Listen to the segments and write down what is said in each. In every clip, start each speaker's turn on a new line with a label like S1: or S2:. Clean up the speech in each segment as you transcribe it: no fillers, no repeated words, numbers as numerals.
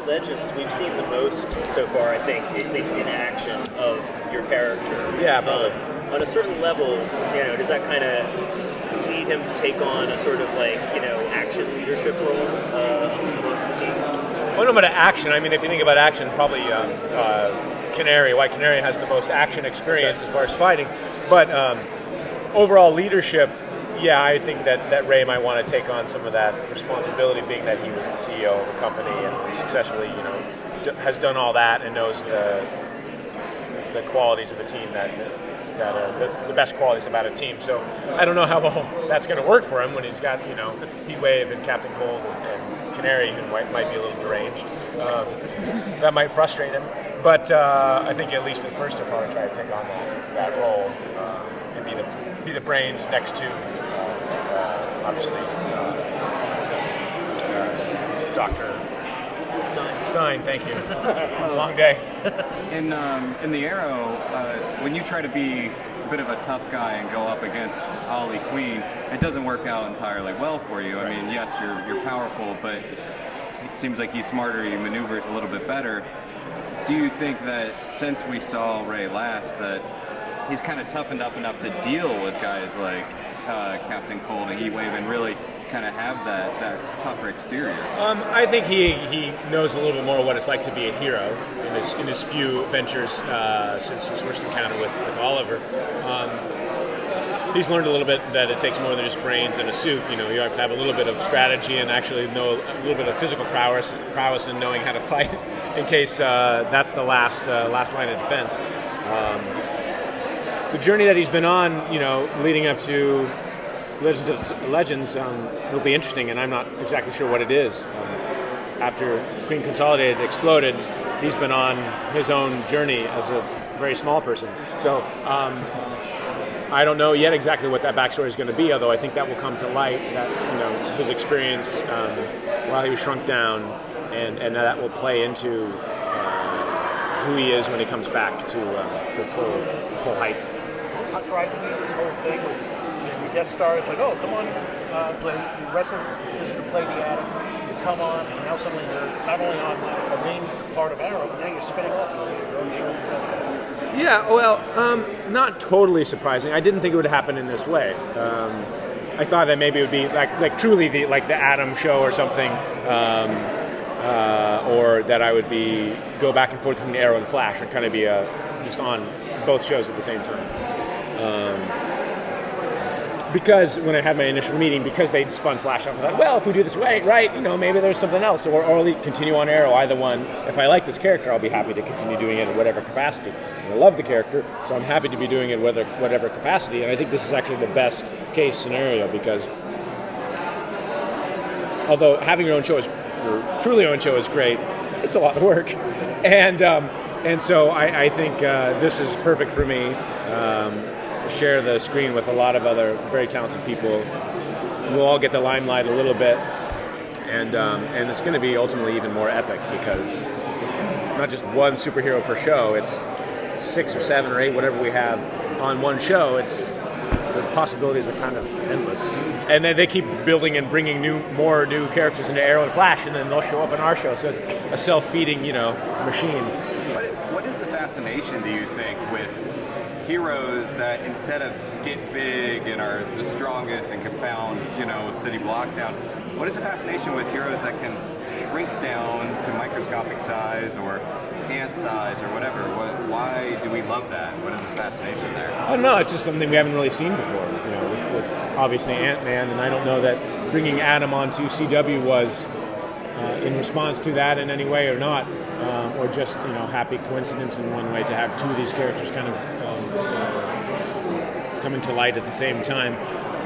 S1: Legends, we've seen the most so far, I think, at least in action, of your character.
S2: Yeah, probably.
S1: On a certain level, does that kind of lead him to take on a sort of action leadership role amongst the team?
S2: Well, no matter action, I mean, if you think about action, probably Canary. Why Canary has the most action experience as far as fighting, but overall leadership. Yeah, I think that Ray might want to take on some of that responsibility, being that he was the CEO of a company and successfully, has done all that and knows the qualities of a team that are the best qualities about a team. So I don't know how well that's going to work for him when he's got Heat Wave and Captain Cold and Canary, who might be a little deranged. That might frustrate him, but I think at least at first he'll probably try to take on that role and be the brains next to. Obviously, Dr. Stein, thank you. Long day.
S3: In the Arrow, when you try to be a bit of a tough guy and go up against Ollie Queen, it doesn't work out entirely well for you. I mean, yes, you're powerful, but it seems like he's smarter, he maneuvers a little bit better. Do you think that since we saw Ray last, that he's kind of toughened up enough to deal with guys like Captain Cold and Heat Wave and really kind of have that tougher exterior?
S2: I think he knows a little bit more what it's like to be a hero in his few ventures since his first encounter with Oliver. He's learned a little bit that it takes more than just brains and a suit. You have to have a little bit of strategy and actually know a little bit of physical prowess in knowing how to fight in case that's the last line of defense. The journey that he's been on, leading up to Legends, will be interesting, and I'm not exactly sure what it is. After Queen Consolidated exploded, he's been on his own journey as a very small person. So I don't know yet exactly what that backstory is going to be, although I think that will come to light, that his experience while he was shrunk down, and that will play into who he is when he comes back to full height.
S4: Surprisingly, this whole thing with your guest stars, like, oh, come on, you wrestle with the decision to play the Atom, you come on, and now suddenly you're not only on the main part of Arrow, but now you're spinning off into your own show.
S2: Yeah, well, not totally surprising. I didn't think it would happen in this way. I thought that maybe it would be like truly the Atom show or something, or that I would go back and forth between Arrow and Flash and kind of be just on both shows at the same time. Because when I had my initial meeting, because they spun Flash off, I thought, well, if we do this right, maybe there's something else, or continue on Arrow, either one. If I like this character, I'll be happy to continue doing it in whatever capacity. And I love the character, so I'm happy to be doing it in whatever capacity, and I think this is actually the best case scenario, because although having your truly own show is great, it's a lot of work. And so I think this is perfect for me. Share the screen with a lot of other very talented people. We'll all get the limelight a little bit, and it's going to be ultimately even more epic, because it's not just one superhero per show, it's 6 or 7 or 8, whatever we have on one show. The possibilities are kind of endless, and then they keep building and bringing more new characters into Arrow and Flash, and then they'll show up in our show. So it's a self-feeding, machine.
S3: What is the fascination, do you think, with heroes that instead of get big and are the strongest and can pound, city block down? What is the fascination with heroes that can shrink down to microscopic size or ant size or whatever? Why do we love that? What is this fascination there?
S2: I don't know. It's just something we haven't really seen before. With obviously Ant-Man, and I don't know that bringing Adam onto CW was in response to that in any way or not, or just happy coincidence in one way to have two of these characters kind of coming to light at the same time.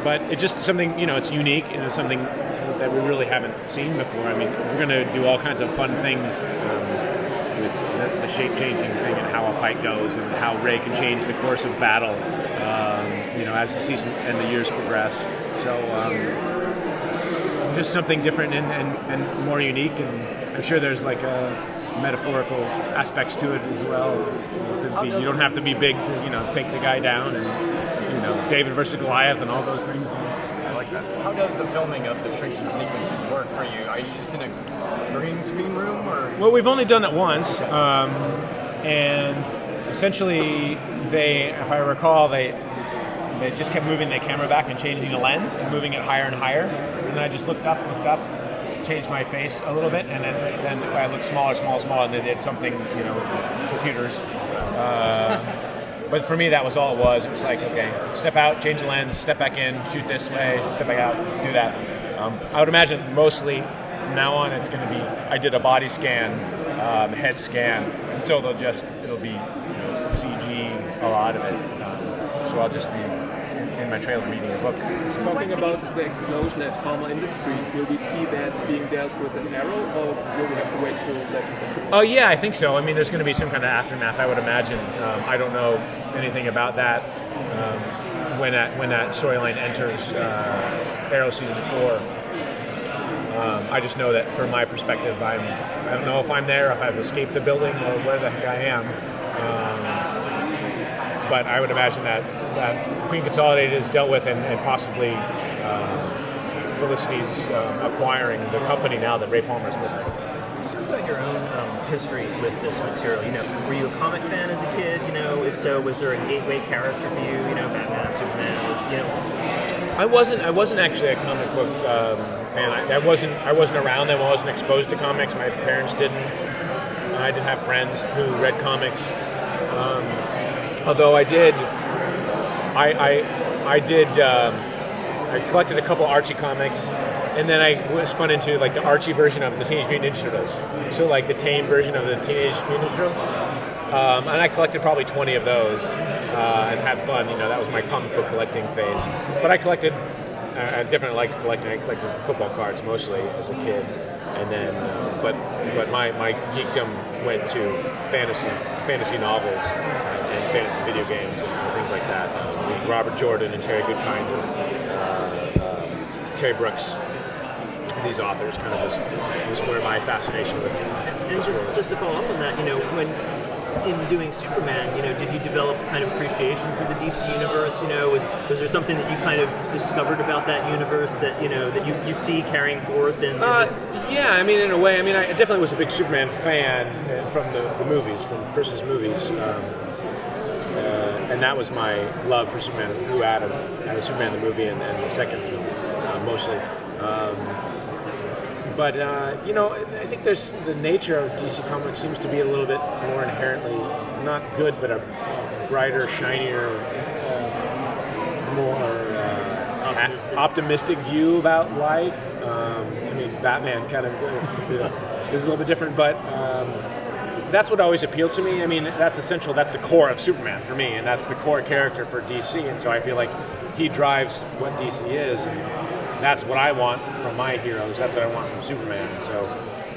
S2: But it's just something, it's unique, and it's something that we really haven't seen before. I mean, we're going to do all kinds of fun things with the shape-changing thing and how a fight goes and how Ray can change the course of battle, as the season and the years progress. So just something different and more unique, and I'm sure there's like metaphorical aspects to it as well. You don't have to be big to take the guy down, and David versus Goliath and all those things.
S5: I like that. How does the filming of the shrinking sequences work for you? Are you just in a green screen room, or
S2: Well, we've only done it once, and essentially, if I recall, they just kept moving the camera back and changing the lens and moving it higher and higher. And then I just looked up, changed my face a little bit, and then I looked smaller, and they did something, computers. But for me, that was all it was. It was like, okay, step out, change the lens, step back in, shoot this way, step back out, do that. I would imagine mostly from now on it's going to be, I did a body scan, head scan, and so it'll be CG, a lot of it. So I'll just be in my trailer reading a book.
S5: Talking about the explosion at Palmer Industries, will we see that being dealt with in Arrow, or will we have to wait till that?
S2: Oh yeah, I think so. I mean, there's going to be some kind of aftermath, I would imagine. I don't know anything about that when that storyline enters Arrow season 4. I just know that from my perspective, I don't know if I'm there, if I've escaped the building, or where the heck I am. But I would imagine that Queen Consolidated is dealt with, and possibly Felicity's acquiring the company now that Ray Palmer is missing.
S1: Talk about your own history with this material. Were you a comic fan as a kid? If so, was there a gateway character for you? Batman, Superman.
S2: I wasn't actually a comic book fan. I wasn't around them. I wasn't exposed to comics. My parents didn't. I didn't have friends who read comics. Although I collected a couple Archie comics, and then I spun into like the Archie version of the Teenage Mutant Ninja Turtles. So like the tame version of the Teenage Mutant Ninja Turtles. And I collected probably 20 of those and had fun. That was my comic book collecting phase. But I collected, I definitely liked collecting. I collected football cards mostly as a kid, and then but my geekdom went to fantasy novels and fantasy video games and things like that. Robert Jordan and Terry Goodkind, Terry Brooks. These authors kind of was where my fascination with.
S1: And just to follow up on that, when in doing Superman, did you develop kind of appreciation for the DC universe? Was there something that you kind of discovered about that universe that that you see carrying forth in this?
S2: Yeah, I mean, in a way, I definitely was a big Superman fan from the movies, from Chris's movies, and that was my love for Superman grew out of Superman the movie and the second film mostly. But I think there's the nature of DC Comics seems to be a little bit more inherently not good, but a brighter, shinier, more optimistic view about life. Batman kind of is a little bit different, but that's what always appealed to me. That's essential. That's the core of Superman for me, and that's the core character for DC. And so I feel like he drives what DC is, and that's what I want from my heroes. That's what I want from Superman. And so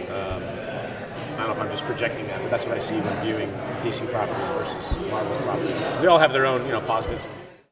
S2: I don't know if I'm just projecting that, but that's what I see when viewing DC properties versus Marvel properties. They all have their own, positives.